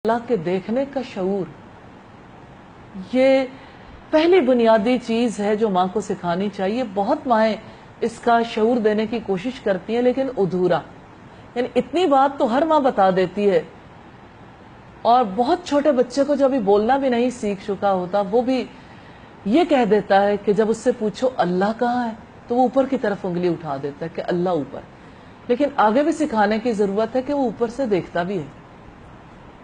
अल्लाह के देखने का शऊर, ये पहली बुनियादी चीज है जो माँ को सिखानी चाहिए। बहुत माएँ इसका शऊर देने की कोशिश करती हैं लेकिन अधूरा, यानी इतनी बात तो हर माँ बता देती है, और बहुत छोटे बच्चे को जब भी बोलना भी नहीं सीख चुका होता वो भी ये कह देता है कि जब उससे पूछो अल्लाह कहाँ है तो वो ऊपर की तरफ उंगली उठा देता है कि अल्लाह ऊपर। लेकिन आगे भी सिखाने की जरूरत है कि वो ऊपर से देखता भी है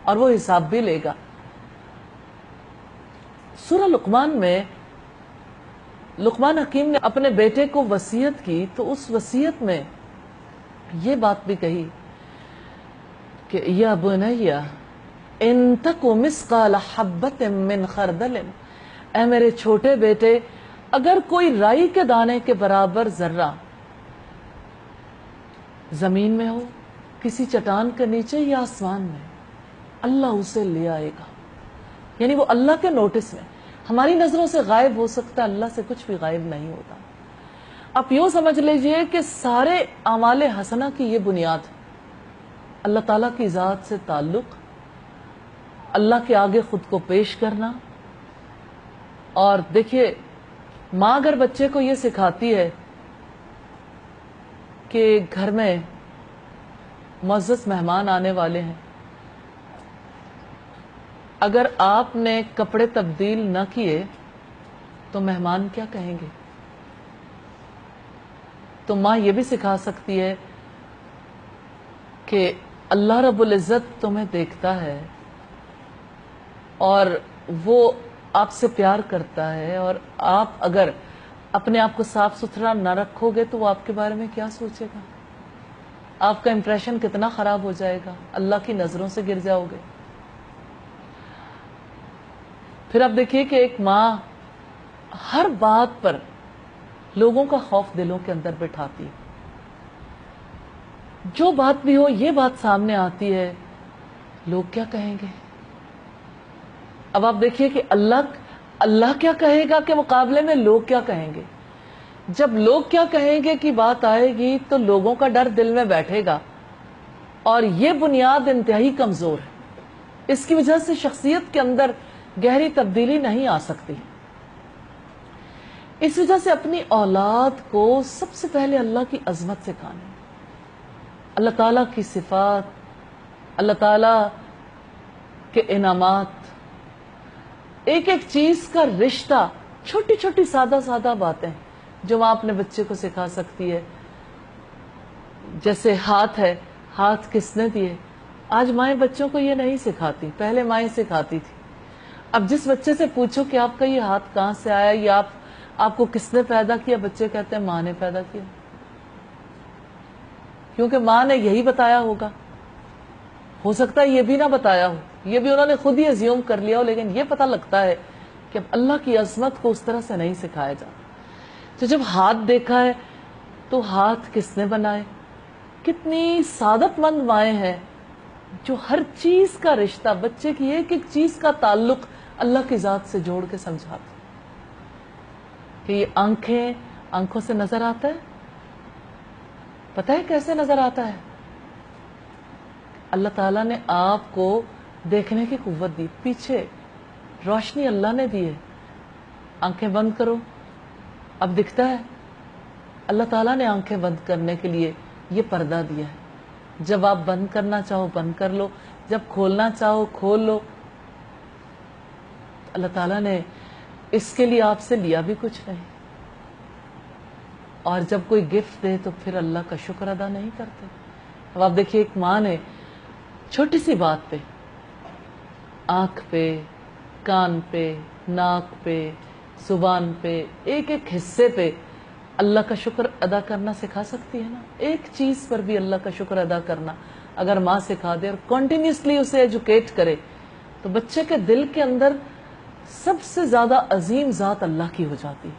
और वो हिसाब भी लेगा। सूरह लुकमान में लुकमान हकीम ने अपने बेटे को वसीयत की, तो उस वसीयत में ये बात भी कही कि या बुनैया इन तकु मिस्काल हब्बतिन मिन खरदलिन, ऐ मेरे छोटे बेटे, अगर कोई राई के दाने के बराबर जर्रा जमीन में हो, किसी चट्टान के नीचे या आसमान में, अल्लाह उसे ले आएगा। यानी वो अल्लाह के नोटिस में, हमारी नजरों से गायब हो सकता, अल्लाह से कुछ भी गायब नहीं होता। आप यूं समझ लीजिए कि सारे आमाले हसना की ये बुनियाद, अल्लाह ताला की जात से ताल्लुक, अल्लाह के आगे खुद को पेश करना। और देखिए, माँ अगर बच्चे को ये सिखाती है कि घर में मुअज़्ज़ज़ मेहमान आने वाले हैं, अगर आपने कपड़े तब्दील न किए तो मेहमान क्या कहेंगे, तो माँ ये भी सिखा सकती है कि अल्लाह रब्बुल इज़्ज़त तुम्हें देखता है और वो आपसे प्यार करता है, और आप अगर अपने आप को साफ सुथरा न रखोगे तो वो आपके बारे में क्या सोचेगा, आपका इंप्रेशन कितना खराब हो जाएगा, अल्लाह की नजरों से गिर जाओगे। फिर आप देखिए कि एक माँ हर बात पर लोगों का खौफ दिलों के अंदर बिठाती है। जो बात भी हो, ये बात सामने आती है, लोग क्या कहेंगे। अब आप देखिए कि अल्लाह क्या कहेगा के मुकाबले में लोग क्या कहेंगे। जब लोग क्या कहेंगे की बात आएगी तो लोगों का डर दिल में बैठेगा, और ये बुनियाद इंतहाई कमजोर है। इसकी वजह से शख्सियत के अंदर गहरी तब्दीली नहीं आ सकती। इस वजह से अपनी औलाद को सबसे पहले अल्लाह की अजमत सिखानी, अल्लाह ताला की सिफात, अल्लाह ताला के इनामात, एक एक चीज का रिश्ता, छोटी छोटी सादा सादा बातें जो माँ अपने बच्चे को सिखा सकती है। जैसे हाथ है, हाथ किसने दिए, आज माएँ बच्चों को ये नहीं सिखाती, पहले माएँ सिखाती थी। अब जिस बच्चे से पूछो कि आपका ये हाथ कहाँ से आया, या आपको किसने पैदा किया, बच्चे कहते हैं माँ ने पैदा किया, क्योंकि माँ ने यही बताया होगा। हो सकता है ये भी ना बताया हो, ये भी उन्होंने खुद ही अज्यूम कर लिया हो, लेकिन ये पता लगता है कि अब अल्लाह की अजमत को उस तरह से नहीं सिखाया जाता। तो जब हाथ देखा है तो हाथ किसने बनाए, कितनी सादतमंद माएँ हैं जो हर चीज का रिश्ता, बच्चे की एक एक चीज का ताल्लुक अल्लाह की जात से जोड़ के समझाते कि ये आंखें, आंखों से नजर आता है, पता है कैसे नजर आता है, अल्लाह ताला ने आपको देखने की कुव्वत दी, पीछे रोशनी अल्लाह ने दी है, आंखें बंद करो, अब दिखता है। अल्लाह ताला ने आंखें बंद करने के लिए ये पर्दा दिया है, जब आप बंद करना चाहो बंद कर लो, जब खोलना चाहो खोल लो। अल्लाह ताला ने इसके लिए आपसे लिया भी कुछ नहीं, और जब कोई गिफ्ट दे तो फिर अल्लाह का शुक्र अदा नहीं करते। अब आप देखिए, एक माँ ने छोटी सी बात पे, आंख पे, कान पे, नाक पे, जुबान पे, एक एक हिस्से पे अल्लाह का शुक्र अदा करना सिखा सकती है ना। एक चीज पर भी अल्लाह का शुक्र अदा करना अगर माँ सिखा दे और कॉन्टिन्यूसली उसे एजुकेट करे, तो बच्चे के दिल के अंदर सबसे ज्यादा अजीम जात अल्लाह की हो जाती है।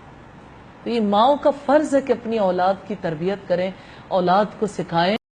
तो ये माओ का फर्ज है कि अपनी औलाद की तरबियत करें, औलाद को सिखाएं।